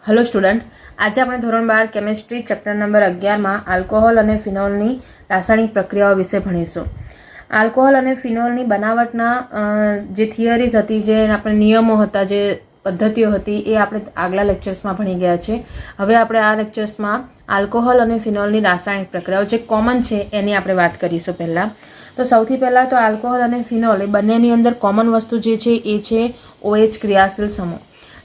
Hello student, आज આપણે ધોરણ 12 કેમેસ્ટ્રી ચેપ્ટર નંબર 11 માં આલ્કોહોલ અને ફિનોલની રાસાયણિક પ્રક્રિયાઓ વિશે ભણીશું। આલ્કોહોલ અને ફિનોલની બનાવટના જે થિયરીઝ હતી, જે આપણે નિયમો હતા, જે પદ્ધતિઓ હતી, એ આપણે આગલા લેક્ચર્સમાં ભણી ગયા છે। હવે આપણે આ લેક્ચર્સમાં આલ્કોહોલ અને ફિનોલની રાસાયણિક પ્રક્રિયાઓ જે કોમન છે એની આપણે વાત કરીશું। પહેલા તો સૌથી પહેલા તો આલ્કોહોલ અને ફિનોલ એ બંનેની અંદર કોમન વસ્તુ જે છે એ છે OH ક્રિયાશીલ સમૂહ,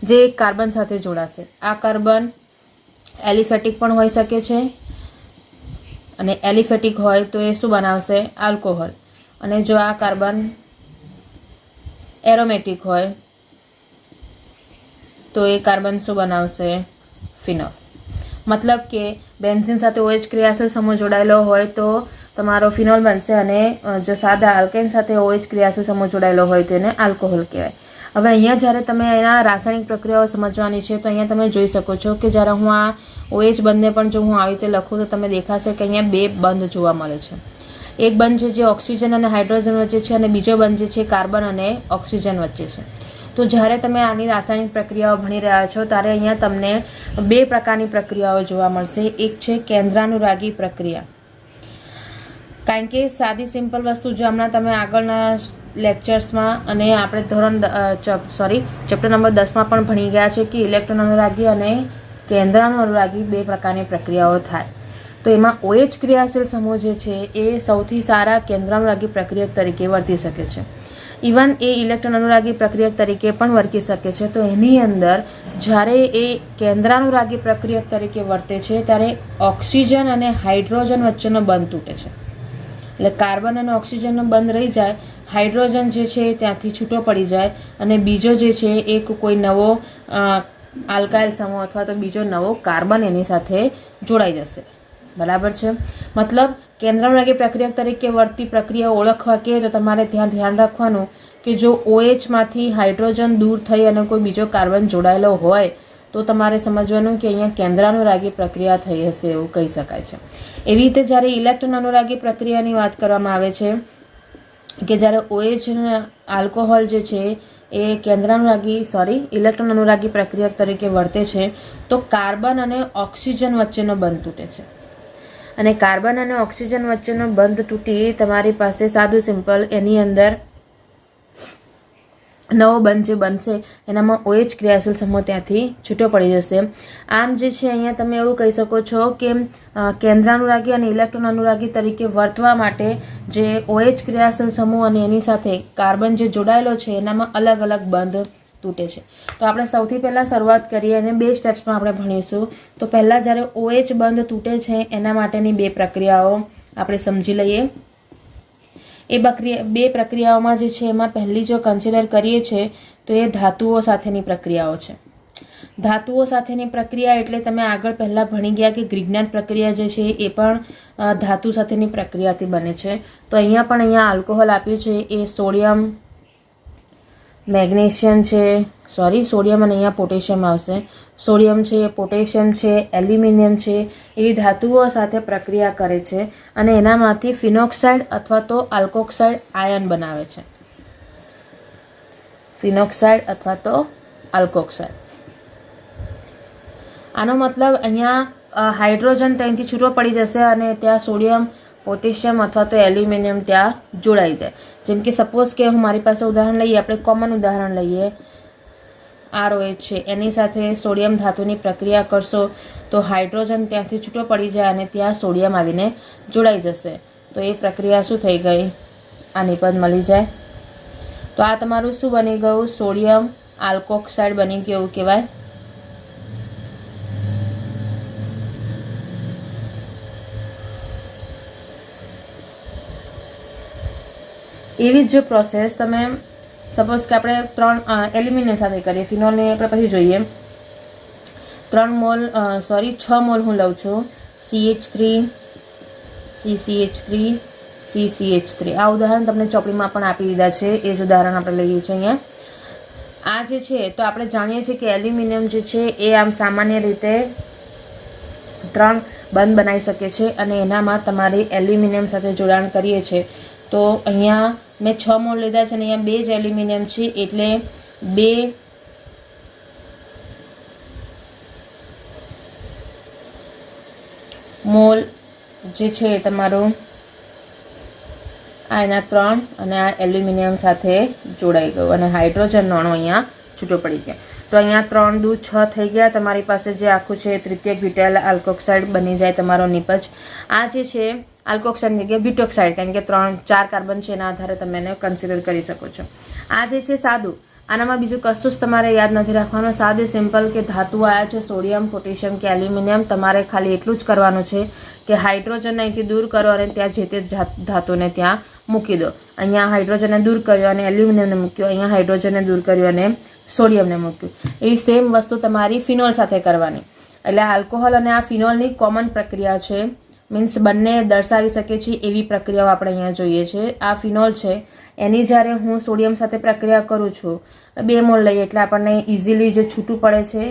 જે એક કાર્બન સાથે જોડાશે। આ કાર્બન એલિફેટિક પણ હોઈ શકે છે, અને એલિફેટિક હોય તો એ શું બનાવશે? આલ્કોહોલ। અને જો આ કાર્બન એરોમેટિક હોય તો એ કાર્બન શું બનાવશે? ફિનોલ। મતલબ કે બેન્ઝીન સાથે OH ક્રિયાશીલ સમૂહ જોડાયેલો હોય તો તમારો ફિનોલ બનશે, અને જો સાદા આલ્કેન સાથે OH ક્રિયાશીલ સમૂહ જોડાયેલો હોય તો એને આલ્કોહોલ કહેવાય। હવે અહીંયા જ્યારે તમે એના રાસાયણિક પ્રક્રિયાઓ સમજવાની છે તો અહીંયા તમે જોઈ શકો છો કે જ્યારે હું આ OH બંધને પણ જો હું આવી રીતે લખું તો તમે દેખાશે કે અહીંયા બે બંધ જોવા મળે છે। એક બંધ છે જે ઓક્સિજન અને હાઇડ્રોજન વચ્ચે છે, અને બીજો બંધ જે છે કાર્બન અને ઓક્સિજન વચ્ચે છે। તો જ્યારે તમે આની રાસાયણિક પ્રક્રિયાઓ ભણી રહ્યા છો ત્યારે અહીંયા તમને બે પ્રકારની પ્રક્રિયાઓ જોવા મળશે। એક છે કેન્દ્રાનુરાગી પ્રક્રિયા, કારણ કે સાદી સિમ્પલ વસ્તુ જો હમણાં તમે આગળના લેક્ચર્સમાં અને આપણે ચેપ્ટર નંબર 10માં પણ ભણી ગયા છે કે ઇલેક્ટ્રોન અનુરાગી અને કેન્દ્રાનુરાગી બે પ્રકારની પ્રક્રિયાઓ થાય। તો એમાં OH ક્રિયાશીલ સમૂહ જે છે એ સૌથી સારા કેન્દ્રાનુરાગી પ્રક્રિયક તરીકે વર્તી શકે છે। ઇવન એ ઇલેક્ટ્રોન અનુરાગી પ્રક્રિયક તરીકે પણ વર્તી શકે છે। તો એની અંદર જ્યારે એ કેન્દ્રાનુરાગી પ્રક્રિયક તરીકે વર્તે છે ત્યારે ઓક્સિજન અને હાઇડ્રોજન વચ્ચેનો બંધ તૂટે છે। એટલે કાર્બન અને ઓક્સિજનનો બંધ રહી જાય, હાઇડ્રોજન જે છે ત્યાંથી છૂટો પડી જાય, અને બીજો જે છે એક કોઈ નવો આલ્કાઇલ સમૂહ અથવા તો બીજો નવો કાર્બન એની સાથે જોડાઈ જશે। બરાબર છે? મતલબ કેન્દ્રાનુરાગી પ્રક્રિયક તરીકે વર્તી પ્રક્રિયા ઓળખવા કે તો તમારે ત્યાં ધ્યાન રાખવાનું કે જો OH માંથી હાઇડ્રોજન દૂર થઈ અને કોઈ બીજો કાર્બન જોડાયેલો હોય તો તમારે સમજવાનું કે અહીંયા કેન્દ્રાનુરાગી પ્રક્રિયા થઈ હશે, એવું કહી શકાય છે। એવી રીતે જ્યારે ઇલેક્ટ્રોન અનુરાગી પ્રક્રિયાની વાત કરવામાં આવે છે કે જ્યારે OH આલ્કોહોલ જે છે એ ઇલેક્ટ્રોન અનુરાગી પ્રક્રિયક તરીકે વર્તે છે તો કાર્બન અને ઓક્સિજન વચ્ચેનો બંધ તૂટે છે, અને કાર્બન અને ઓક્સિજન વચ્ચેનો બંધ તૂટી તમારી પાસે સાદું સિમ્પલ એની અંદર નવો બંધ જે બનશે એનામાં OH ક્રિયાશીલ સમૂહ ત્યાંથી છૂટો પડી જશે। આમ જે છે અહીંયા તમે એવું કહી શકો છો કે કેન્દ્રાનુરાગી અને ઇલેક્ટ્રોન અનુરાગી તરીકે વર્તવા માટે જે OH ક્રિયાશીલ સમૂહ અને એની સાથે કાર્બન જે જોડાયેલો છે એનામાં અલગ અલગ બંધ તૂટે છે। તો આપણે સૌથી પહેલાં શરૂઆત કરીએ અને બે સ્ટેપ્સમાં આપણે ભણીશું। તો પહેલાં જ્યારે OH બંધ તૂટે છે એના માટેની બે પ્રક્રિયાઓ આપણે સમજી લઈએ। એ બે પ્રક્રિયાઓમાં જે છે એમાં પહેલી જો કન્સિડર કરીએ છીએ તો એ ધાતુઓ સાથેની પ્રક્રિયાઓ છે। ધાતુઓ સાથેની પ્રક્રિયા એટલે તમે આગળ પહેલાં ભણી ગયા કે ગ્રિગ્નાટ પ્રક્રિયા જે છે એ પણ ધાતુ સાથેની પ્રક્રિયાથી બને છે। તો અહીંયા આલ્કોહોલ આપ્યું છે એ સોડિયમ મેગ્નેશિયમ છે, સોડિયમ અને અહીંયા પોટેશિયમ આવશે। સોડિયમ છે, પોટેશિયમ છે, એલ્યુમિનિયમ છે, એવી ધાતુઓ સાથે પ્રક્રિયા કરે છે અને એનામાંથી ફિનોક્સાઇડ અથવા તો આલ્કોક્સાઇડ આયન બનાવે છે। ફિનોક્સાઇડ અથવા તો આલ્કોક્સાઇડ, આનો મતલબ અહીંયા હાઇડ્રોજન ત્યાંથી છૂટો પડી જશે અને ત્યાં સોડિયમ, પોટેશિયમ અથવા તો એલ્યુમિનિયમ ત્યાં જોડાઈ જાય। જેમ કે સપોઝ કે મારી પાસે ઉદાહરણ લઈએ, આપણે કોમન ઉદાહરણ લઈએ, ROH છે, એની સાથે સોડિયમ ધાતુની પ્રક્રિયા કરશો તો હાઇડ્રોજન ત્યાંથી છૂટો પડી જાય અને ત્યાં સોડિયમ આવીને જોડાઈ જશે। તો એ પ્રક્રિયા શું થઈ ગઈ? આની પદ મળી જાય। તો આ તમારું શું બની ગયું? સોડિયમ આલ્કોક્સાઇડ બની ગયું, એવું કહેવાય। એવી જ જો પ્રોસેસ તમે સપોઝ કે આપણે 3 એલ્યુમિનિયમ સાથે કરીએ, ફિનોલની આપણે પછી જોઈએ। 6 મોલ હું લઉં છું CH3, CCH3, CCH3। આ ઉદાહરણ તમને ચોપડીમાં પણ આપી દીધા છે, એ જ ઉદાહરણ આપણે લઈએ છીએ અહીંયા। આ જે છે તો આપણે જાણીએ છીએ કે એલ્યુમિનિયમ જે છે એ આમ સામાન્ય રીતે 3 બંધ બનાવી શકે છે, અને એનામાં તમારી એલ્યુમિનિયમ સાથે જોડાણ કરીએ છીએ તો અહીંયા મેં 6 મોલ લીધા છે અને અહીંયા 2 જ એલ્યુમિનિયમ છે, એટલે 2 મોલ જે છે એ તમારું આ એના 3 અને આ એલ્યુમિનિયમ સાથે જોડાઈ ગયું અને હાઇડ્રોજનનો અણુ અહીંયા છૂટો પડી ગયો. તો અહીંયા 3 દુ 6 થઈ ગયા. તમારી પાસે જે આખું છે તૃતીયક બ્યુટાઇલ આલ્કોક્સાઇડ બની જાય તમારો નિપજ. આ જે છે આલ્કોક્સાઇડની જગ્યાએ બ્યુટોક્સાઇડ, કારણ કે 4 કાર્બન છે એના આધારે તમે એને કન્સિડર કરી શકો છો. આ જે છે સાદું, આનામાં બીજું કશું જ તમારે યાદ નથી રાખવાનું. સાદું સિમ્પલ કે ધાતુ આવ્યા છે સોડિયમ, પોટેશિયમ કે એલ્યુમિનિયમ. તમારે ખાલી એટલું જ કરવાનું છે કે હાઇડ્રોજન અહીંથી દૂર કરો અને ત્યાં જે તે ધાતુને ત્યાં મૂકી દો. અહીંયા હાઇડ્રોજનને દૂર કર્યો અને એલ્યુમિનિયમને મૂક્યો, અહીંયા હાઇડ્રોજનને દૂર કર્યો અને સોડિયમને મૂક્યું. એ સેમ વસ્તુ તમારી ફિનોલ સાથે કરવાની. એટલે આલ્કોહોલ અને આ ફિનોલની કોમન પ્રક્રિયા છે. મીન્સ બંને દર્શાવી શકે છે એવી પ્રક્રિયાઓ આપણે અહીંયા જોઈએ છે. આ ફિનોલ છે એની જ્યારે હું સોડિયમ સાથે પ્રક્રિયા કરું છું, 2 મોલ લઈએ એટલે આપણને ઇઝીલી જે છૂટું પડે છે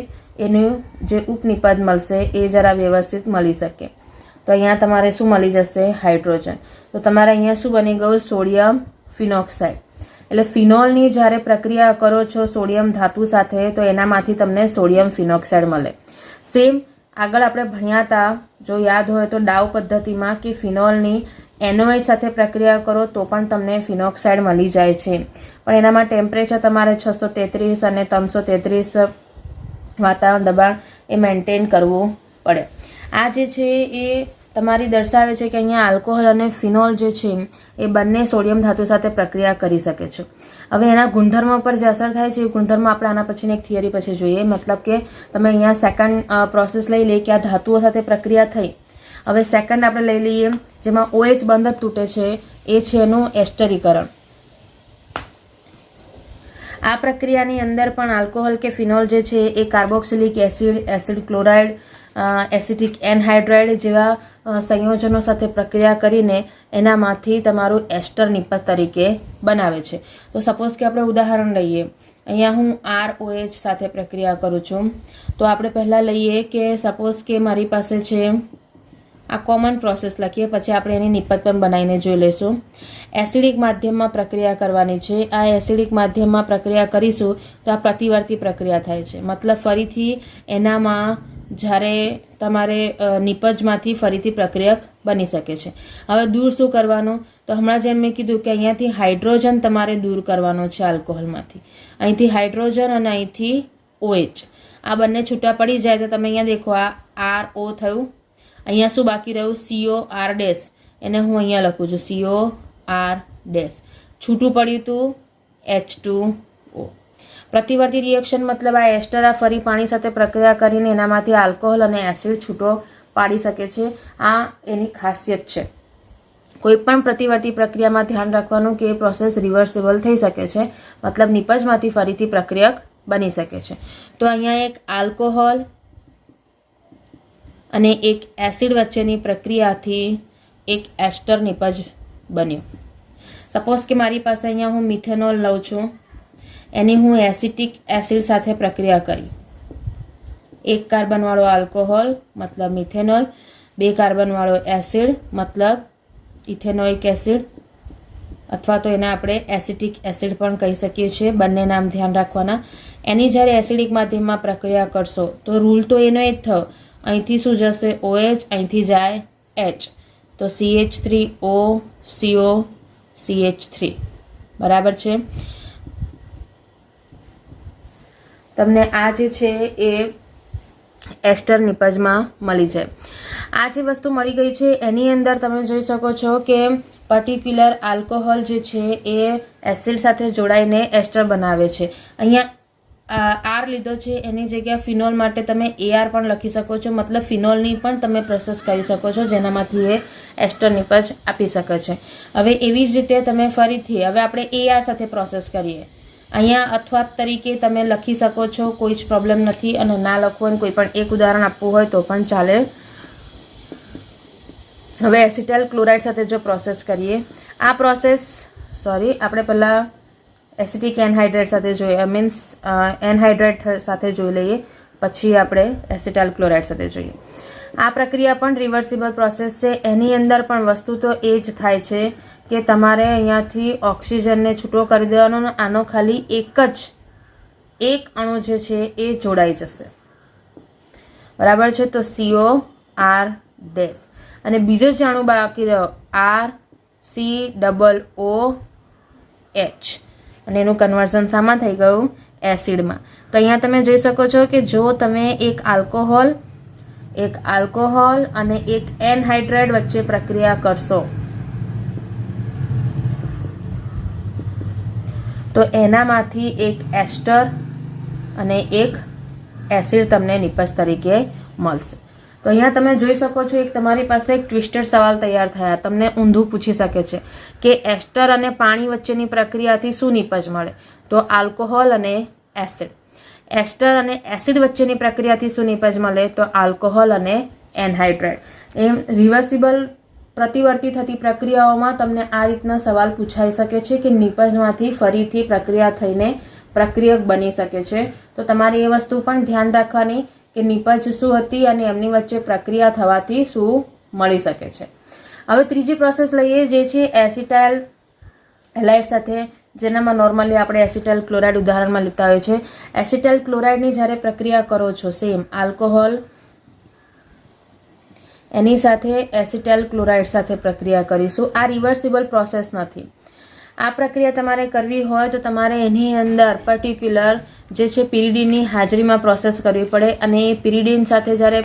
એનું જે ઉપનિપજ મળશે એ જરા વ્યવસ્થિત મળી શકે. તો અહીંયા તમારે શું મળી જશે? હાઇડ્રોજન. તો તમારે અહીંયા શું બની ગયું? Sodium phenoxide. એટલે ફિનોલની જ્યારે પ્રક્રિયા કરો છો સોડિયમ ધાતુ સાથે તો એનામાંથી તમને સોડિયમ ફિનોક્સાઇડ મળે. સેમ આગળ આપણે ભણ્યા હતા, જો યાદ હોય તો ડાવ પદ્ધતિમાં, કે ફિનોલની NOH સાથે પ્રક્રિયા કરો તો પણ તમને ફિનોક્સાઇડ મળી જાય છે. પણ એનામાં ટેમ્પરેચર તમારે 633 અને 333 વાતાવરણ દબાણ એ મેન્ટેન કરવું પડે. આ જે છે એ તમારી દર્શાવે છે કે અહીંયા આલ્કોહોલ અને ફિનોલ જે છે એ બંને સોડિયમ ધાતુ સાથે પ્રક્રિયા કરી શકે છે. હવે એના ગુણધર્મો પર જે અસર થાય છે એ ગુણધર્મ આપણે આના પછીની એક થિયરી પછી જોઈએ. મતલબ કે તમે અહીંયા સેકન્ડ પ્રોસેસ લઈ લઈએ કે આ ધાતુઓ સાથે પ્રક્રિયા થઈ. હવે સેકન્ડ આપણે લઈ લઈએ જેમાં OH બંધ જ તૂટે છે, એ છે એનું એસ્ટરીકરણ. આ પ્રક્રિયાની અંદર પણ આલ્કોહોલ કે ફિનોલ જે છે એ carboxylic acid, acid chloride, acetic anhydride જેવા સંયોજનો સાથે પ્રક્રિયા કરીને એનામાંથી તમારું એસ્ટર નિપજ તરીકે બનાવે છે. તો સપોઝ કે આપણે ઉદાહરણ લઈએ, અહીંયા હું ROH સાથે પ્રક્રિયા કરું છું. તો આપણે પહેલાં લઈએ કે સપોઝ કે મારી પાસે છે, આ કોમન પ્રોસેસ લખીએ પછી આપણે એની નિપજ પણ બનાવીને જોઈ લઈશું. એસિડિક માધ્યમમાં પ્રક્રિયા કરવાની છે. આ એસિડિક માધ્યમમાં પ્રક્રિયા કરીશું તો આ પ્રતિવર્તી પ્રક્રિયા થાય છે. મતલબ ફરીથી એનામાં જ્યારે તમારે નિપજમાંથી ફરીથી પ્રક્રિયક બની શકે છે. હવે દૂર શું કરવાનું? તો હમણાં જેમ મેં કીધું કે અહીંયાથી હાઇડ્રોજન તમારે દૂર કરવાનો છે આલ્કોહોલમાંથી. અહીંથી હાઇડ્રોજન અને અહીંથી OH આ બંને છૂટા પડી જાય તો તમે અહીંયા દેખો આ RO થયું. અહીંયા શું બાકી રહ્યું? COR-. એને હું અહીંયા લખું છું COR-. છૂટું પડ્યું હતું H2O. પ્રતિવર્તી રિએક્શન મતલબ આ એસ્ટર આ ફરી પાણી સાથે પ્રક્રિયા કરીને એનામાંથી આલ્કોહોલ અને એસિડ છૂટો પાડી શકે છે. આ એની ખાસિયત છે. કોઈ પણ પ્રતિવર્તી પ્રક્રિયામાં ધ્યાન રાખવાનું કે એ પ્રોસેસ રિવર્સિબલ થઈ શકે છે. મતલબ નિપજમાંથી ફરીથી પ્રક્રિયક બની શકે છે. તો અહીંયા એક આલ્કોહોલ અને એક એસિડ વચ્ચેની પ્રક્રિયાથી એક એસ્ટર નિપજ બન્યું. સપોઝ કે મારી પાસે અહીંયા હું મિથેનોલ લઉં છું, એની હું એસિટિક એસિડ સાથે પ્રક્રિયા કરી. 1 કાર્બનવાળો આલ્કોહોલ મતલબ મિથેનોલ, 2 કાર્બનવાળો એસિડ મતલબ ઇથેનોઇક એસિડ, અથવા તો એને આપણે એસિટિક એસિડ પણ કહી શકીએ છીએ. બંને નામ ધ્યાન રાખવાના. એની જ્યારે એસિડિક માધ્યમમાં પ્રક્રિયા કરશો તો રૂલ તો એનો એ જ થયો. અહીંથી શું જશે? OH, અહીંથી જાય H, તો CH3O CO CH3. બરાબર છે. તમને આ જે છે એ એસ્ટર નિપજમાં મળી જાય. આ જે વસ્તુ મળી ગઈ છે એની અંદર તમે જોઈ શકો છો કે પર્ટિક્યુલર આલ્કોહોલ જે છે એ એસિડ સાથે જોડાઈને એસ્ટર બનાવે છે. અહીંયા R લીધો છે એની જગ્યાએ ફિનોલ માટે તમે AR પણ લખી શકો છો. મતલબ ફિનોલની પણ તમે પ્રોસેસ કરી શકો છો જેનામાંથી એ એસ્ટર નિપજ આપી શકે છે. હવે એવી જ રીતે તમે ફરીથી હવે આપણે AR સાથે પ્રોસેસ કરીએ. અહીંયા અથવા તરીકે તમે લખી શકો છો, કોઈ જ પ્રોબ્લેમ નથી. અને ના લખવું હોય કોઈ પણ એક ઉદાહરણ આપવું હોય તો પણ ચાલે. હવે એસિટાઇલ ક્લોરાઇડ સાથે જો પ્રોસેસ કરીએ, આ પ્રોસેસ આપણે પહેલાં એસિટિક એનહાઇડ્રેટ સાથે જોઈએ, મીન્સ એનહાઇડ્રેટ સાથે જોઈ લઈએ, પછી આપણે એસિટાઇલ ક્લોરાઇડ સાથે જોઈએ. આ પ્રક્રિયા પણ રિવર્સિબલ પ્રોસેસ છે. એની અંદર પણ વસ્તુ તો એ જ થાય છે કે તમારે અહીંયાથી ઓક્સિજનને છૂટો કરી દેવાનો. આનો ખાલી એક અણુ જે છે એ જોડાઈ જશે. બરાબર છે. તો COR ડેશ અને બીજો જ અણુ બાકી રહ્યો RCOOH અને એનું કન્વર્ઝન શામાં થઈ ગયું? એસિડમાં. તો અહીંયા તમે જોઈ શકો છો કે જો તમે એક આલ્કોહોલ અને એક એનહાઇડ્રાઇડ વચ્ચે પ્રક્રિયા કરશો તો એનામાંથી એક એસ્ટર અને એક એસિડ તમને નિપજ તરીકે મળશે. તો અહીંયા તમે જોઈ શકો છો એક તમારી પાસે એક ટ્વિસ્ટેડ સવાલ તૈયાર થયા. તમને ઊંધું પૂછી શકે છે કે એસ્ટર અને પાણી વચ્ચેની પ્રક્રિયાથી શું નિપજ મળે? તો આલ્કોહોલ અને એસિડ. એસ્ટર અને એસિડ વચ્ચેની પ્રક્રિયાથી શું નિપજ મળે? તો આલ્કોહોલ અને એનહાઇડ્રાઇડ. એમ રિવર્સિબલ પ્રતિવર્તી થતી પ્રક્રિયાઓમાં તમને આ રીતના સવાલ પૂછાઈ શકે છે કે નિપજમાંથી ફરીથી પ્રક્રિયા થઈને પ્રક્રિયક બની શકે છે. તો તમારે એ વસ્તુ પણ ધ્યાન રાખવાની કે નિપજ શું હતી અને એમની વચ્ચે પ્રક્રિયા થવાથી શું મળી શકે છે. હવે ત્રીજી પ્રોસેસ લઈએ જે છે એસિટાઇલ હેલાઇડ સાથે, જેનામાં નોર્મલી આપણે એસિટાઇલ ક્લોરાઇડ ઉદાહરણમાં લેતા હોય છે. એસિટાઇલ ક્લોરાઇડની જ્યારે પ્રક્રિયા કરો છો સેમ આલ્કોહોલ એની સાથે એસિટાઇલ ક્લોરાઇડ સાથે પ્રક્રિયા કરીશું. આ રિવર્સિબલ પ્રોસેસ નથી. આ પ્રક્રિયા તમારે કરવી હોય તો તમારે એની અંદર પર્ટિક્યુલર જે છે પિરિડીનની હાજરીમાં પ્રોસેસ કરવી પડે અને એ પિરિડીન સાથે જ્યારે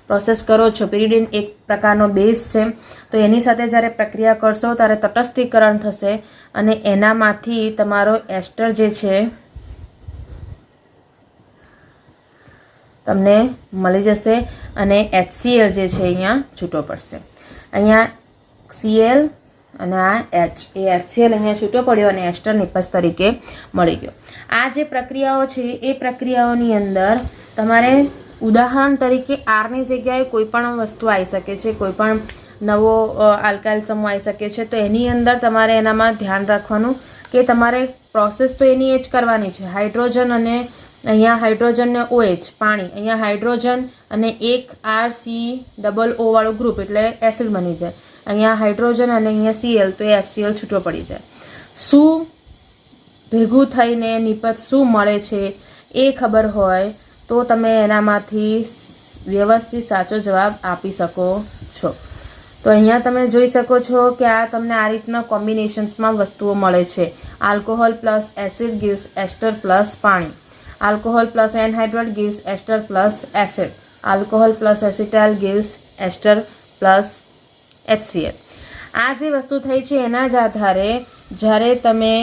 પ્રોસેસ કરો છો, પિરિડીન એક પ્રકારનો બેઝ છે, તો એની સાથે જ્યારે પ્રક્રિયા કરશો ત્યારે તટસ્થીકરણ થશે અને એનામાંથી તમારો એસ્ટર જે છે તમને મળી જશે અને HCl જે છે અહીંયા છૂટો પડશે. અહીંયા Cl અને આ H એ HCl અહીંયા છૂટો પડ્યો અને એસ્ટર નિપજ તરીકે મળી ગયો. આ જે પ્રક્રિયાઓ છે એ પ્રક્રિયાઓની અંદર તમારે ઉદાહરણ તરીકે આરની જગ્યાએ કોઈ પણ વસ્તુ આવી શકે છે, કોઈ પણ નવો આલ્કાઇલ સમૂહ આવી શકે છે. તો એની અંદર તમારે એનામાં ધ્યાન રાખવાનું કે તમારે પ્રોસેસ તો એની એ જ કરવાની છે. હાઇડ્રોજન અને અહીંયા હાઇડ્રોજન ને OH પાણી, અહીંયા હાઇડ્રોજન અને એક RCOO વાળું ગ્રુપ એટલે એસિડ બની જાય. અહીંયા હાઇડ્રોજન અને અહીંયા Cl તો એ HCl છૂટો પડી જાય. શું ભેગું થઈને નિપજ શું મળે છે એ ખબર હોય તો તમે એનામાંથી વ્યવસ્થિત સાચો જવાબ આપી શકો છો. તો અહીંયા તમે જોઈ શકો છો કે આ તમને આ રીતના કોમ્બિનેશન્સમાં વસ્તુઓ મળે છે. Alcohol plus acid gives ester plus પાણી. Alcohol plus anhydride gives ester plus acid. Alcohol plus acetyl gives ester plus HCl. આ જે વસ્તુ થઈ છે એના જ આધારે જ્યારે તમે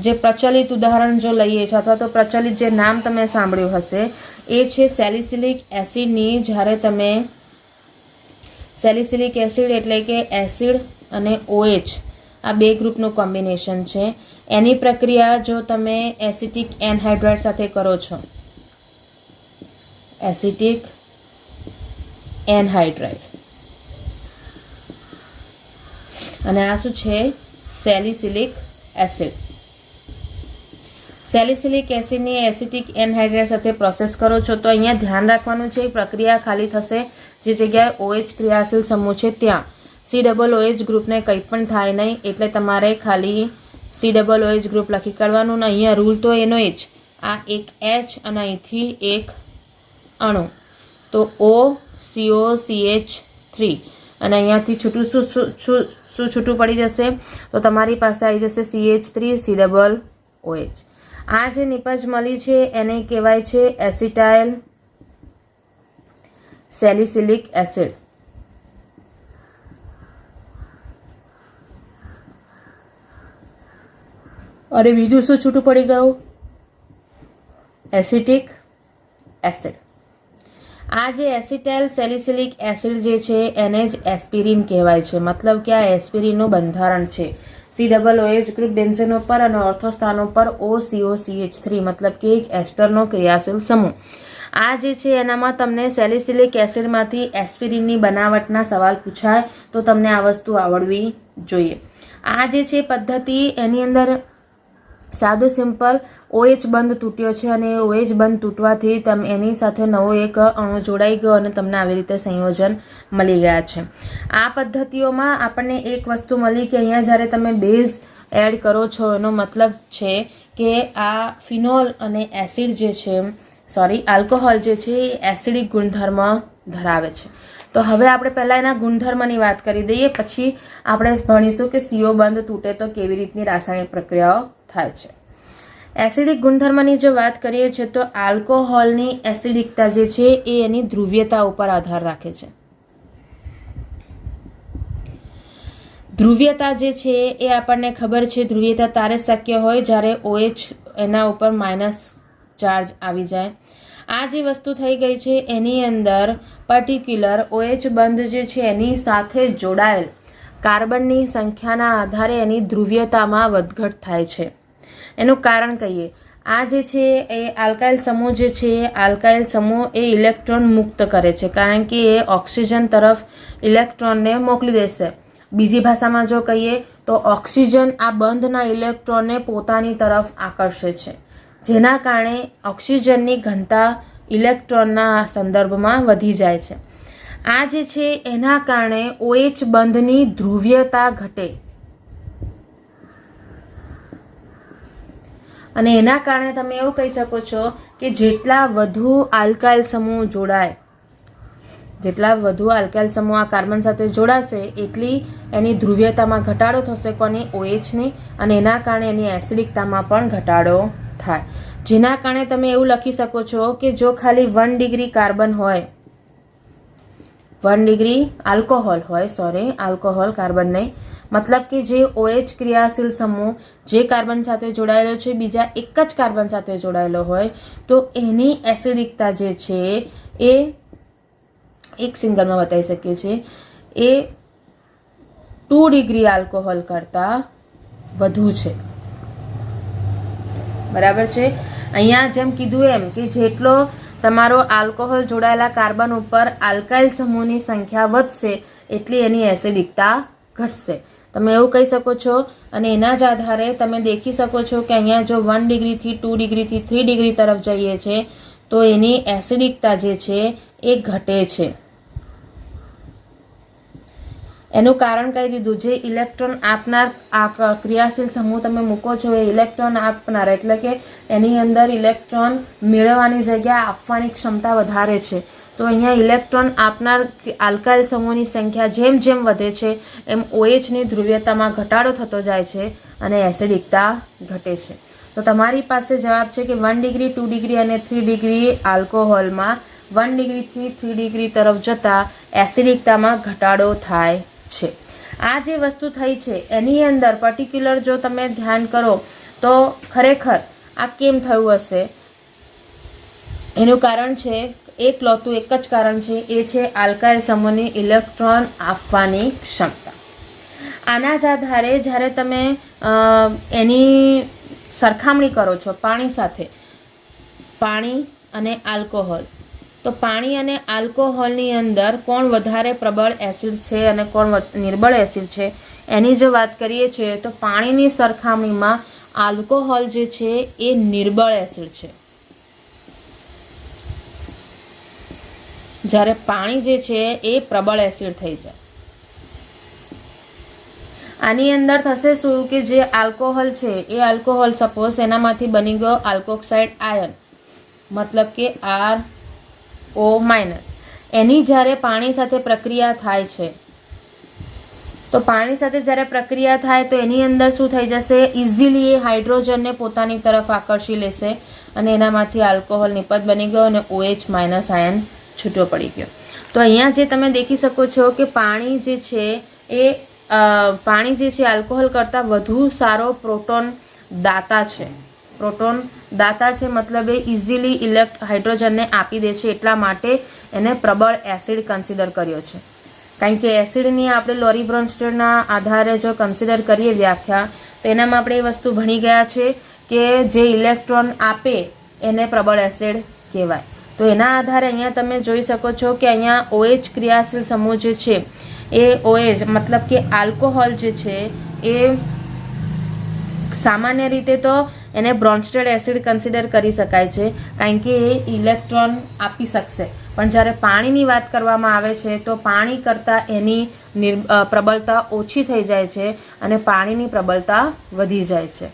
જે પ્રચલિત ઉદાહરણ જો લઈએ છીએ અથવા તો પ્રચલિત જે નામ તમે સાંભળ્યું હશે એ છે સેલિસિલિક એસિડની. જ્યારે તમે સેલિસિલિક એસિડ એટલે કે એસિડ અને OH આ બે ગ્રુપનું કોમ્બિનેશન છે. એની પ્રક્રિયા જો તમે એસિટિક એનહાઇડ્રાઇડ સાથે કરો છો, એસિટિક એનહાઇડ્રાઇડ અને આ શું છે? Salicylic acid. સેલિસિલિક એસિડની એસિટિક એનહાઇડ્રાઇડ સાથે પ્રોસેસ કરો છો તો અહીંયા ધ્યાન રાખવાનું છે પ્રક્રિયા ખાલી થશે જે જગ્યાએ OH ક્રિયાશીલ સમૂહ છે ત્યાં. COOH ગ્રુપને કંઈ પણ થાય નહીં એટલે તમારે ખાલી COOH ગ્રુપ લખી કાઢવાનું ને અહીંયા રૂલ તો એનો જ. આ એક H અને અહીંથી એક અણુ તો OCOCH3 અને અહીંયાથી છૂટું શું છૂટું પડી જશે? તો તમારી પાસે આવી જશે CH3COOH. આ જે નિપજ મળી છે એને કહેવાય છે એસિટાઇલ સેલિસિલિક એસિડ. અને બીજું શું છૂટું પડી ગયું? Acetic acid. આ જે એસિટાઇલ સેલિસિલિક એસિડ જે છે એને જ એસ્પિરિન કહેવાય છે. મતલબ કે આ એસ્પિરિનનું બંધારણ છે. COOH ગ્રુપ બેન્ઝેન ઉપર અને ઓર્થો સ્થાન ઉપર OCOCH3 મતલબ કે એક એસ્ટરનો ક્રિયાશીલ સમૂહ. આ જે છે એનામાં તમને સેલિસિલિક એસિડમાંથી એસ્પિરિનની બનાવટના સવાલ પૂછાય તો તમને આ વસ્તુ આવડવી જોઈએ. આ જે છે પદ્ધતિ એની અંદર સાદો સિમ્પલ OH બંધ તૂટ્યો છે અને OH બંધ તૂટવાથી તમે એની સાથે નવો એક અણુ જોડાઈ ગયો અને તમને આવી રીતે સંયોજન મળી ગયા છે. આ પદ્ધતિઓમાં આપણને એક વસ્તુ મળી કે અહીંયા જ્યારે તમે બેઝ એડ કરો છો એનો મતલબ છે કે આ ફિનોલ અને એસિડ જે છે આલ્કોહોલ જે છે એ એસિડિક ગુણધર્મ ધરાવે છે. તો હવે આપણે પહેલાં એના ગુણધર્મની વાત કરી દઈએ, પછી આપણે ભણીશું કે CO બંધ તૂટે તો કેવી રીતની રાસાયણિક પ્રક્રિયાઓ થાય છે. એસિડિક ગુણધર્મની જો વાત કરીએ છીએ તો આલ્કોહોલની એસિડિકતા જે છે એ એની ધ્રુવીયતા ઉપર આધાર રાખે છે. ધ્રુવીયતા જે છે એ આપણને ખબર છે, ધ્રુવીયતા ત્યારે શક્ય હોય જ્યારે OH એના ઉપર માઇનસ ચાર્જ આવી જાય. આ જે વસ્તુ થઈ ગઈ છે એની અંદર પર્ટિક્યુલર OH બંધ જે છે એની સાથે જોડાયેલ કાર્બનની સંખ્યાના આધારે એની ધ્રુવીયતામાં વધઘટ થાય છે. એનું કારણ કહીએ, આ જે છે એ આલ્કાઇલ સમૂહ જે છે, આલ્કાઇલ સમૂહ એ ઇલેક્ટ્રોન મુક્ત કરે છે, કારણ કે એ ઓક્સિજન તરફ ઇલેક્ટ્રોનને મોકલી દેશે. બીજી ભાષામાં જો કહીએ તો ઓક્સિજન આ બંધના ઇલેક્ટ્રોનને પોતાની તરફ આકર્ષે છે, જેના કારણે ઓક્સિજનની ઘનતા ઇલેક્ટ્રોનના સંદર્ભમાં વધી જાય છે. આ જે છે એના કારણે OH બંધની ધ્રુવીયતા ઘટે અને એના કારણે તમે એવું કહી શકો છો કે જેટલા વધુ આલ્કાઇલ સમૂહ જોડાય, જેટલા વધુ આલ્કાઇલ સમૂહ આ કાર્બન સાથે જોડાશે એટલી એની ધ્રુવીયતામાં ઘટાડો થશે, કોની? OHની, અને એના કારણે એની એસિડિકતામાં પણ ઘટાડો થાય. જેના કારણે તમે એવું લખી શકો છો કે જો ખાલી 1 ડિગ્રી કાર્બન હોય, 1 ડિગ્રી આલ્કોહોલ હોય, આલ્કોહોલ, કાર્બન નહીં, મતલબ કે જે OH ક્રિયાશીલ સમૂહ જે કાર્બન સાથે જોડાયેલો છે બીજા એક જ કાર્બન સાથે જોડાયેલો હોય તો એની એસિડિકતા જે છે એ એક સિંગલમાં બતાવી શકીએ છીએ, એ 2 ડિગ્રી આલ્કોહોલ કરતાં વધુ છે. બરાબર છે? અહીંયા જેમ કીધું એમ કે જેટલો તમારો આલ્કોહોલ જોડાયેલા કાર્બન ઉપર આલ્કાઇલ સમૂહની સંખ્યા વધશે એટલી એની એસિડિકતા ઘટશે. તમે એવું કહી શકો છો અને એના જ આધારે તમે દેખી શકો છો કે અહીંયા જો 1 ડિગ્રીથી 2 ડિગ્રીથી 3 ડિગ્રી તરફ જઈએ છે તો એની એસિડિકતા જે છે એ ઘટે છે. એનું કારણ કહી દીધું, જે ઇલેક્ટ્રોન આપનાર આ ક્રિયાશીલ સમૂહ તમે મૂકો છો એ ઇલેક્ટ્રોન આપનાર, એટલે કે એની અંદર ઇલેક્ટ્રોન મેળવવાની જગ્યા આપવાની ક્ષમતા વધારે છે. તો અહીંયા ઇલેક્ટ્રોન આપનાર આલ્કાઇલ સમૂહની સંખ્યા જેમ જેમ વધે છે એમ OHની ધ્રુવીયતામાં ઘટાડો થતો જાય છે અને એસિડિકતા ઘટે છે. તો તમારી પાસે જવાબ છે કે 1 ડિગ્રી, 2 ડિગ્રી અને 3 ડિગ્રી આલ્કોહોલમાં 1 ડિગ્રીથી 3 ડિગ્રી તરફ જતા એસિડિકતામાં ઘટાડો થાય છે. આ જે વસ્તુ થઈ છે એની અંદર પર્ટિક્યુલર જો તમે ધ્યાન કરો તો ખરેખર આ કેમ થયું હશે એનું કારણ છે એકલૌતું એક જ કારણ છે, એ છે આલ્કાઇલ સમૂહની ઇલેક્ટ્રોન આપવાની ક્ષમતા. આના જ આધારે જ્યારે તમે એની સરખામણી કરો છો પાણી સાથે, પાણી અને આલ્કોહોલ, તો પાણી અને આલ્કોહોલની અંદર કોણ વધારે પ્રબળ એસિડ છે અને કોણ નિર્બળ એસિડ છે એની જો વાત કરીએ છીએ તો પાણીની સરખામણીમાં આલ્કોહોલ જે છે એ નિર્બળ એસિડ છે, જ્યારે પાણી જે છે એ પ્રબળ એસિડ થઈ જાય. આની અંદર થશે શું કે જે આલ્કોહોલ છે એ આલ્કોહોલ સપોઝ એનામાંથી બની ગયો આલ્કોક્સાઇડ આયન, મતલબ કે RO-, એની જ્યારે પાણી સાથે પ્રક્રિયા થાય છે તો પાણી સાથે જ્યારે પ્રક્રિયા થાય તો એની અંદર શું થઈ જશે, ઇઝીલી એ હાઇડ્રોજનને પોતાની તરફ આકર્ષી લેશે અને એનામાંથી આલ્કોહોલ નિપજ બની ગયો અને OH- આયન છૂટો પડી ગયો. તો અહીંયા જે તમે દેખી શકો છો કે પાણી જે છે આલ્કોહોલ કરતાં વધુ સારો પ્રોટોન દાતા છે. પ્રોટોન દાતા છે મતલબ એ ઇઝીલી હાઇડ્રોજનને આપી દે છે, એટલા માટે એને પ્રબળ એસિડ કન્સિડર કર્યો છે. કારણ કે એસિડની આપણે લોરી બ્રોન્સ્ટેડના આધારે જો કન્સિડર કરીએ વ્યાખ્યા તો એનામાં આપણે એ વસ્તુ ભણી ગયા છે કે જે ઇલેક્ટ્રોન આપે એને પ્રબળ એસિડ કહેવાય. તો એના આધારે અહીંયા તમે જોઈ શકો છો કે અહીંયા OH ક્રિયાશીલ સમૂહ જે છે એ OH મતલબ કે આલ્કોહોલ જે છે એ સામાન્ય રીતે તો એને બ્રોન્સ્ટેડ એસિડ કન્સિડર કરી શકાય છે કારણ કે એ ઇલેક્ટ્રોન આપી શકશે, પણ જ્યારે પાણીની વાત કરવામાં આવે છે તો પાણી કરતાં એની પ્રબળતા ઓછી થઈ જાય છે અને પાણીની પ્રબળતા વધી જાય છે.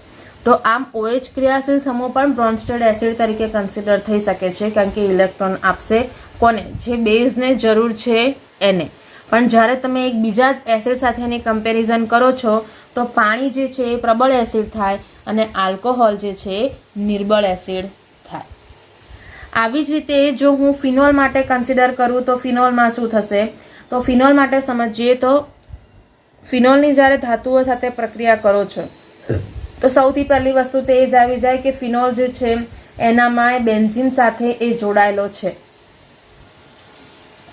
તો આમ OH ક્રિયાશીલ સમૂહ પણ બ્રોન્સ્ટેડ એસિડ તરીકે કન્સિડર થઈ શકે છે, કારણ કે ઇલેક્ટ્રોન આપશે કોને? જે બેઝને જરૂર છે એને. પણ જ્યારે તમે એક બીજા જ એસિડ સાથે એની કમ્પેરિઝન કરો છો તો પાણી જે છે એ પ્રબળ એસિડ થાય અને આલ્કોહોલ જે છે એ નિર્બળ એસિડ થાય. આવી જ રીતે જો હું ફિનોલ માટે કન્સિડર કરું તો ફિનોલમાં શું થશે? તો ફિનોલ માટે સમજીએ તો ફિનોલની જ્યારે ધાતુઓ સાથે પ્રક્રિયા કરો છો તો સૌથી પહેલી વસ્તુ તો એ જ આવી જાય કે ફિનોલ જે છે એનામાં બેન્ઝીન સાથે એ જોડાયેલો છે.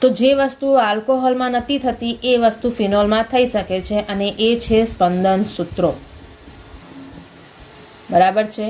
તો જે વસ્તુ આલ્કોહોલમાં નથી થતી એ વસ્તુ ફિનોલમાં થઈ શકે છે, અને એ છે સ્પંદન સૂત્રો. બરાબર છે.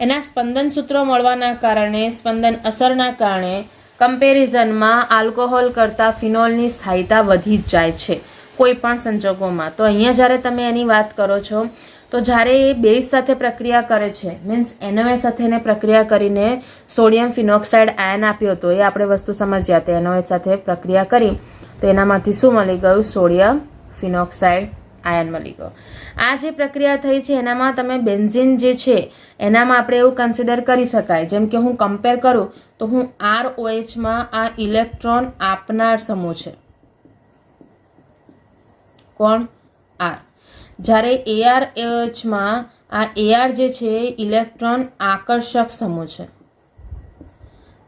એના સ્પંદન સૂત્રો મળવાના કારણે, સ્પંદન અસરના કારણે કમ્પેરિઝનમાં આલ્કોહોલ કરતાં ફિનોલની સ્થાયીતા વધી જ જાય છે કોઈ પણ સંજોગોમાં. તો અહીંયા જ્યારે તમે એની વાત કરો છો તો જ્યારે એ બેઝ સાથે પ્રક્રિયા કરે છે, મીન્સ NaOH સાથે એને પ્રક્રિયા કરીને સોડિયમ ફિનોક્સાઇડ આયન આપ્યો હતો, એ આપણે વસ્તુ સમજ્યા હતા. NaOH સાથે પ્રક્રિયા કરી તો એનામાંથી શું મળી ગયું? સોડિયમ ફિનોક્સાઇડ આયન મળી ગયો. આ જે પ્રક્રિયા થઈ છે એનામાં તમે બેન્ઝીન જે છે એનામાં આપણે એવું કન્સિડર કરી શકાય, જેમ કે હું કમ્પેર કરું તો હું ROHમાં આ ઇલેક્ટ્રોન આપનાર સમૂહ છે. કોણ? R. જ્યારે ArOHમાં આ Ar જે છે ઇલેક્ટ્રોન આકર્ષક સમૂહ છે.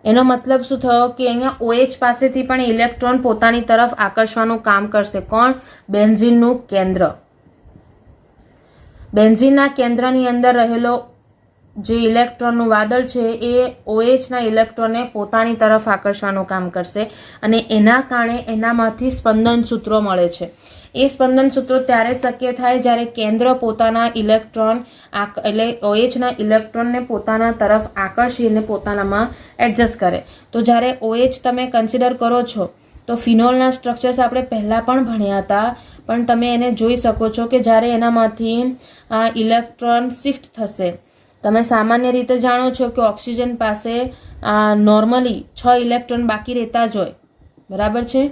એનો મતલબ શું થયો કે અહીંયા OH પાસેથી પણ ઇલેક્ટ્રોન પોતાની તરફ આકર્ષવાનું કામ કરશે. કોણ? બેન્ઝીનનું કેન્દ્ર. બેન્ઝીનના કેન્દ્રની અંદર રહેલો જે ઇલેક્ટ્રોનનું વાદળ છે એ OHના ઇલેક્ટ્રોનને પોતાની તરફ આકર્ષવાનું કામ કરશે, અને એના કારણે એનામાંથી સ્પંદન સૂત્રો મળે છે. એ સ્પંદન સૂત્રો ત્યારે શક્ય થાય જ્યારે કેન્દ્ર પોતાના ઇલેક્ટ્રોન એટલે OHના ઇલેક્ટ્રોનને પોતાના તરફ આકર્ષીને પોતાનામાં એડજસ્ટ કરે. તો જ્યારે OH તમે કન્સિડર કરો છો તો ફિનોલના સ્ટ્રક્ચર્સ આપણે પહેલાં પણ ભણ્યા હતા, પણ તમે એને જોઈ શકો છો કે જ્યારે એનામાંથી આ ઇલેક્ટ્રોન શિફ્ટ થશે. તમે સામાન્ય રીતે જાણો છો કે ઓક્સિજન પાસે નોર્મલી 6 ઇલેક્ટ્રોન બાકી રહેતા જ હોય. બરાબર છે?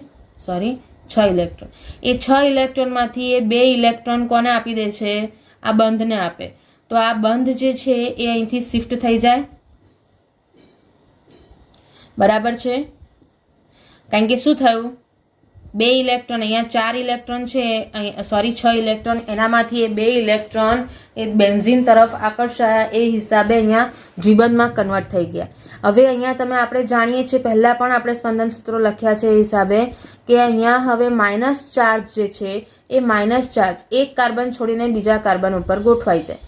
6 ઇલેક્ટ્રોન. એ 6 ઇલેક્ટ્રોનમાંથી એ 2 ઇલેક્ટ્રોન કોને આપી દે છે? આ બંધને આપે. તો આ બંધ જે છે એ અહીંથી શિફ્ટ થઈ જાય. બરાબર છે? કારણ કે શું થયું? 2 ઇલેક્ટ્રોન, અહીંયા 4 ઇલેક્ટ્રોન છે, 6 ઇલેક્ટ્રોન, એનામાંથી એ 2 ઇલેક્ટ્રોન એ બેન્ઝીન તરફ આકર્ષાયા, એ હિસાબે અહીંયા દ્વિબંધમાં કન્વર્ટ થઈ ગયા. હવે અહીંયા આપણે જાણીએ છીએ, પહેલા પણ આપણે સ્પંદન સૂત્રો લખ્યા છે એ હિસાબે, કે અહીંયા હવે માઇનસ ચાર્જ જે છે એ માઇનસ ચાર્જ એક કાર્બન છોડીને બીજા કાર્બન ઉપર ગોઠવાઈ જાય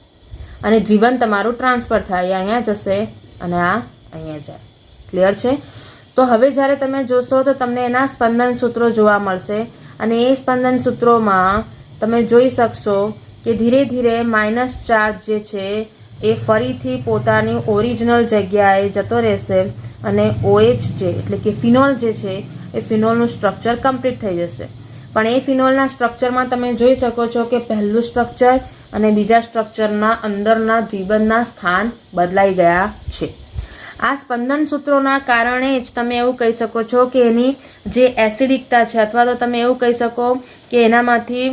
અને દ્વિબંધ તમારું ટ્રાન્સફર થાય. અહીંયા જશે અને આ અહીંયા જાય. ક્લિયર છે? તો હવે જ્યારે તમે જોશો તો તમને એના સ્પંદન સૂત્રો જોવા મળશે, અને એ સ્પંદન સૂત્રોમાં તમે જોઈ શકશો કે ધીરે ધીરે માઇનસ ચાર્જ જે છે એ ફરીથી પોતાની ઓરિજિનલ જગ્યાએ જતો રહેશે, અને OH જે એટલે કે ફિનોલ જે છે એ ફિનોલનું સ્ટ્રક્ચર કમ્પ્લીટ થઈ જશે. પણ એ ફિનોલના સ્ટ્રક્ચરમાં તમે જોઈ શકો છો કે પહેલું સ્ટ્રક્ચર અને બીજા સ્ટ્રક્ચરના અંદરના દ્વિબંધના સ્થાન બદલાઈ ગયા છે. આ સ્પંદન સૂત્રોના કારણે જ તમે એવું કહી શકો છો કે એની જે એસિડિકતા છે, અથવા તો તમે એવું કહી શકો કે એનામાંથી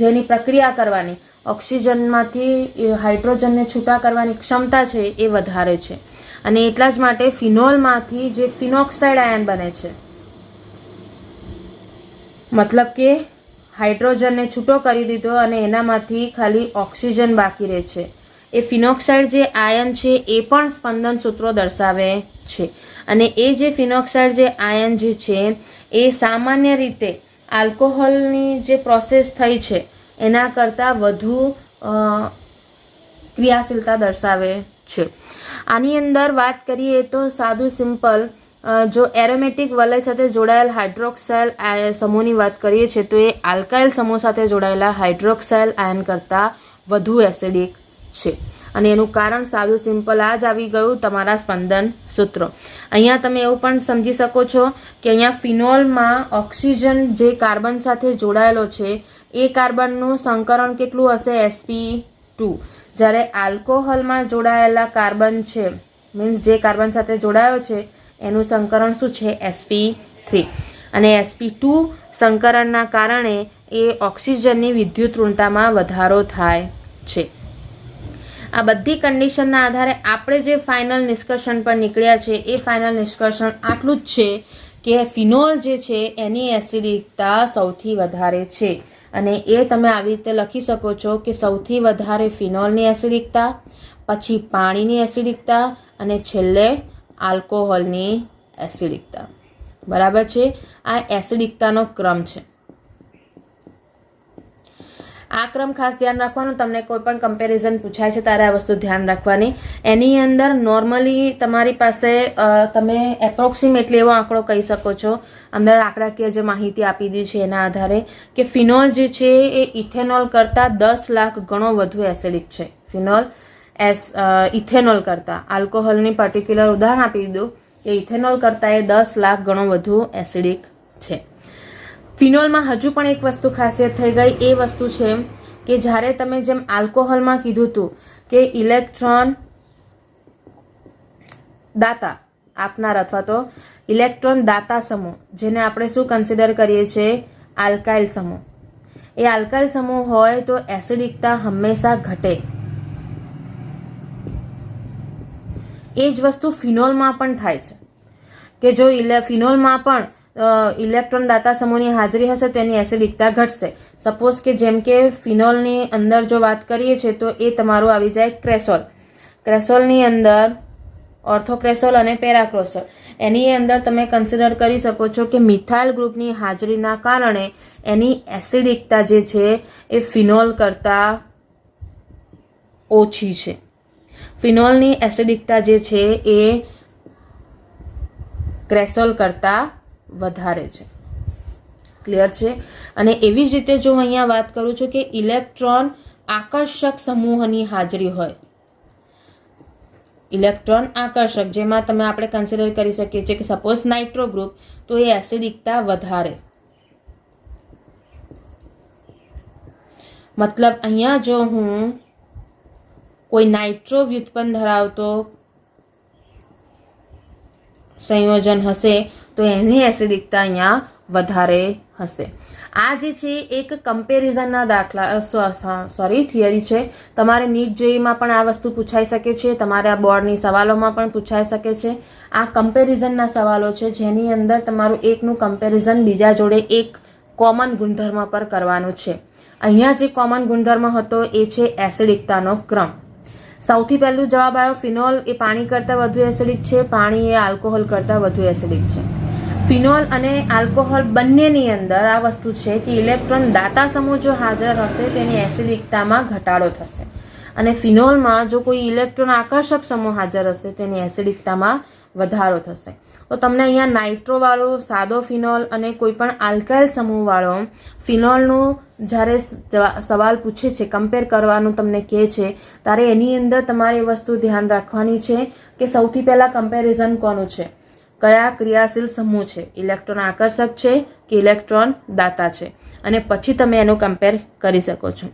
જેની પ્રક્રિયા કરવાની, ઓક્સિજનમાંથી હાઇડ્રોજનને છૂટા કરવાની ક્ષમતા છે એ વધારે છે. અને એટલા જ માટે ફિનોલમાંથી જે ફિનોક્સાઇડ આયન બને છે, મતલબ કે હાઇડ્રોજનને છૂટો કરી દીધો અને એનામાંથી ખાલી ઓક્સિજન બાકી રહે છે. એ ફિનોક્સાઇડ જે આયન છે એ પણ સ્પંદન સૂત્રો દર્શાવે છે. અને એ જે ફિનોક્સાઇડ જે આયન જે છે એ સામાન્ય રીતે આલ્કોહોલની જે પ્રોસેસ થઈ છે એના કરતાં વધુ ક્રિયાશીલતા દર્શાવે છે. આની અંદર વાત કરીએ તો સાદું સિમ્પલ, જો એરોમેટિક વલય સાથે જોડાયેલ હાઇડ્રોક્સાઇલ સમૂહની વાત કરીએ છીએ તો એ આલ્કાઇલ સમૂહ સાથે જોડાયેલા હાઇડ્રોક્સાઇલ આયન કરતાં વધુ એસિડિક છે. અને એનું કારણ સાદું સિમ્પલ આ જ આવી ગયું, તમારા સ્પંદન સૂત્રો. અહીંયા તમે એવું પણ સમજી શકો છો કે અહીંયા ફિનોલમાં ઓક્સિજન જે કાર્બન સાથે જોડાયેલો છે એ કાર્બનનું સંકરણ કેટલું હશે? sp2. જ્યારે આલ્કોહોલમાં જોડાયેલા કાર્બન છે, મીન્સ જે કાર્બન સાથે જોડાયો છે એનું સંકરણ શું છે? sp3. અને sp2 સંકરણના કારણે એ ઓક્સિજનની વિદ્યુત ઋણતામાં વધારો થાય છે. આ બધી કન્ડિશનના આધારે આપણે જે ફાઇનલ નિષ્કર્ષણ પર નીકળ્યા છે એ ફાઇનલ નિષ્કર્ષણ આટલું જ છે કે ફિનોલ જે છે એની એસિડિકતા સૌથી વધારે છે, અને એ તમે આવી રીતે લખી શકો છો કે સૌથી વધારે ફિનોલની એસિડિકતા, પછી પાણીની એસિડિકતા અને છેલ્લે આલ્કોહોલની એસિડિકતા. બરાબર છે? આ એસિડિકતાનો ક્રમ છે. આ ક્રમ ખાસ ધ્યાન રાખવાનું. તમને કોઈ પણ કમ્પેરિઝન પૂછાય છે ત્યારે આ વસ્તુ ધ્યાન રાખવાની. એની અંદર નોર્મલી તમારી પાસે તમે એપ્રોક્સિમેટલી એવો આંકડો કહી શકો છો, અંદર આંકડાકીય જે માહિતી આપી દી છે એના આધારે, કે ફિનોલ જે છે એ ઇથેનોલ કરતાં 10 લાખ ગણો વધુ એસિડિક છે. ફિનોલ ઇથેનોલ કરતાં, આલ્કોહોલની પર્ટિક્યુલર ઉદાહરણ આપી દીધું કે ઇથેનોલ કરતાં એ 10 લાખ ગણો વધુ એસિડિક છે. ફિનોલમાં હજુ પણ એક વસ્તુ ખાસિયત થઈ ગઈ, એ વસ્તુ છે કે જ્યારે તમે જેમ આલ્કોહોલમાં કીધું હતું કે ઇલેક્ટ્રોન દાતા આપનાર અથવા તો ઇલેક્ટ્રોન દાતા સમૂહ, જેને આપણે શું કન્સિડર કરીએ છીએ, આલ્કાઇલ સમૂહ. એ આલ્કાઇલ સમૂહ હોય તો એસિડિકતા હંમેશા ઘટે. એ જ વસ્તુ ફિનોલમાં પણ થાય છે કે જો ફિનોલમાં પણ ઇલેક્ટ્રોન દાતા સમૂહની હાજરી હશે તો એની એસિડિકતા ઘટશે. સપોઝ કે જેમ કે ફિનોલની અંદર જો વાત કરીએ છીએ તો એ તમારું આવી જાય ક્રેસોલ. ક્રેસોલની અંદર ઓર્થોક્રેસોલ અને પેરાક્રોસોલ, એની અંદર તમે કન્સિડર કરી શકો છો કે મિથાઇલ ગ્રુપની હાજરીના કારણે એની એસિડિકતા જે છે એ ફિનોલ કરતાં ઓછી છે. ફિનોલની એસિડિકતા જે છે એ ક્રેસોલ કરતાં વધારે છે. ક્લિયર છે? અને એવી જ રીતે જો અહીંયા વાત કરું છું કે ઇલેક્ટ્રોન આકર્ષક સમૂહની હાજરી હોય, ઇલેક્ટ્રોન આકર્ષક, જેમાં તમે આપણે કન્સિડર કરી શકીએ છીએ કે સપોઝ નાઇટ્રો ગ્રુપ, તો એ એસિડિકતા વધારે. મતલબ અહીંયા જો હું કોઈ નાઇટ્રો વ્યુત્પન્ન ધરાવતો સંયોજન હશે તો એની એસિડિકતા અહીંયા વધારે હશે. આ જે છે એક કમ્પેરિઝનના દાખલા થિયરી છે. તમારે નીટ જેઈમાં પણ આ વસ્તુ પૂછાઈ શકે છે, તમારા બોર્ડની સવાલોમાં પણ પૂછાઈ શકે છે. આ કમ્પેરિઝનના સવાલો છે જેની અંદર તમારું એકનું કમ્પેરિઝન બીજા જોડે એક કોમન ગુણધર્મ પર કરવાનું છે. અહીંયા જે કોમન ગુણધર્મ હતો એ છે એસિડિકતાનો ક્રમ. સૌથી પહેલું જવાબ આવ્યો ફિનોલ એ પાણી કરતાં વધુ એસિડિક છે, પાણી એ આલ્કોહોલ કરતાં વધુ એસિડિક છે. ફિનોલ અને આલ્કોહોલ બંનેની અંદર આ વસ્તુ છે કે ઇલેક્ટ્રોન દાતા સમૂહ જો હાજર હશે તેની એસિડિકતામાં ઘટાડો થશે, અને ફિનોલમાં જો કોઈ ઇલેક્ટ્રોન આકર્ષક સમૂહ હાજર હશે તેની એસિડિકતામાં વધારો થશે. તો તમને અહીંયા નાઇટ્રોવાળો સાદો ફિનોલ અને કોઈ પણ આલ્કાઇલ સમૂહવાળો ફિનોલનું જ્યારે સવાલ પૂછે છે, કમ્પેર કરવાનું તમને કહે છે, ત્યારે એની અંદર તમારે એ વસ્તુ ધ્યાન રાખવાની છે કે સૌથી પહેલાં કમ્પેરિઝન કોનું છે, કયા ક્રિયાશીલ સમૂહ છે, ઇલેક્ટ્રોન આકર્ષક છે કે ઇલેક્ટ્રોન દાતા છે, અને પછી તમે એનું કમ્પેર કરી શકો છો.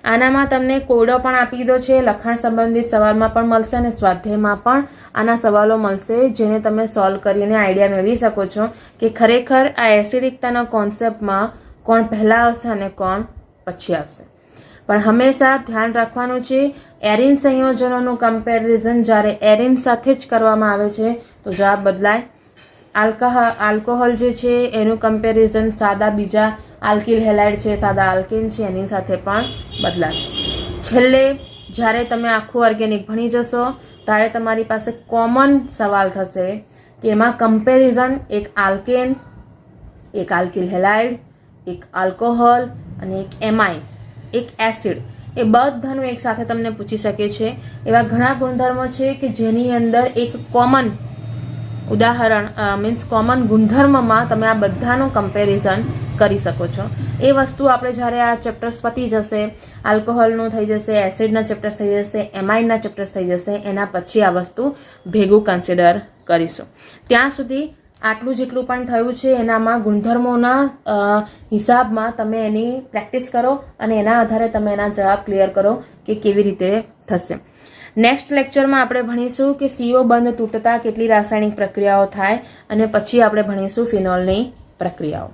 આનામાં તમને કોડો પણ આપી દીધો છે, લખાણ સંબંધિત સવાલમાં પણ મળશે અને સ્વાધ્યાયમાં પણ આના સવાલો મળશે, જેને તમે સોલ્વ કરીને આઈડિયા મેળવી શકો છો કે ખરેખર આ એસિડિકતાના કોન્સેપ્ટમાં કોણ પહેલાં આવશે અને કોણ પછી આવશે. પણ હંમેશા ધ્યાન રાખવાનું છે એરિન સંયોજનોનું કમ્પેરિઝન જ્યારે એરિન સાથે જ કરવામાં આવે છે તો જવાબ બદલાય. આલ્કોહોલ જે છે એનું કમ્પેરિઝન સાદા બીજા આલ્કિલ હેલાઇડ છે, સાદા આલ્કેન છે, એની સાથે પણ બદલાશે. છેલ્લે જ્યારે તમે આખું ઓર્ગેનિક ભણી જશો ત્યારે તમારી પાસે કોમન સવાલ થશે કે એમાં કમ્પેરિઝન એક આલ્કેન, એક આલ્કિલ હેલાઇડ, એક આલ્કોહોલ અને એક એમાઇન, એક એસિડ, એ બધાનું એક સાથે તમને પૂછી શકે છે. એવા ઘણા ગુણધર્મો છે કે જેની અંદર એક કોમન ઉદાહરણ મીન્સ કોમન ગુણધર્મમાં તમે આ બધાનું કમ્પેરિઝન કરી શકો છો. એ વસ્તુ આપણે જ્યારે આ ચેપ્ટર્સ પતી જશે, આલ્કોહોલનું થઈ જશે, એસિડના ચેપ્ટર્સ થઈ જશે, એમાઇનના ચેપ્ટર્સ થઈ જશે, એના પછી આ વસ્તુ ભેગું કન્સિડર કરીશું. ત્યાં સુધી આટલું જેટલું પણ થયું છે એનામાં ગુણધર્મોના હિસાબમાં તમે એની પ્રેક્ટિસ કરો અને એના આધારે તમે એના જવાબ ક્લિયર કરો કે કેવી રીતે થશે. નેક્સ્ટ લેક્ચરમાં આપણે ભણીશું કે CO બંધ તૂટતા કેટલી રાસાયણિક પ્રક્રિયાઓ થાય, અને પછી આપણે ભણીશું ફિનોલની પ્રક્રિયાઓ.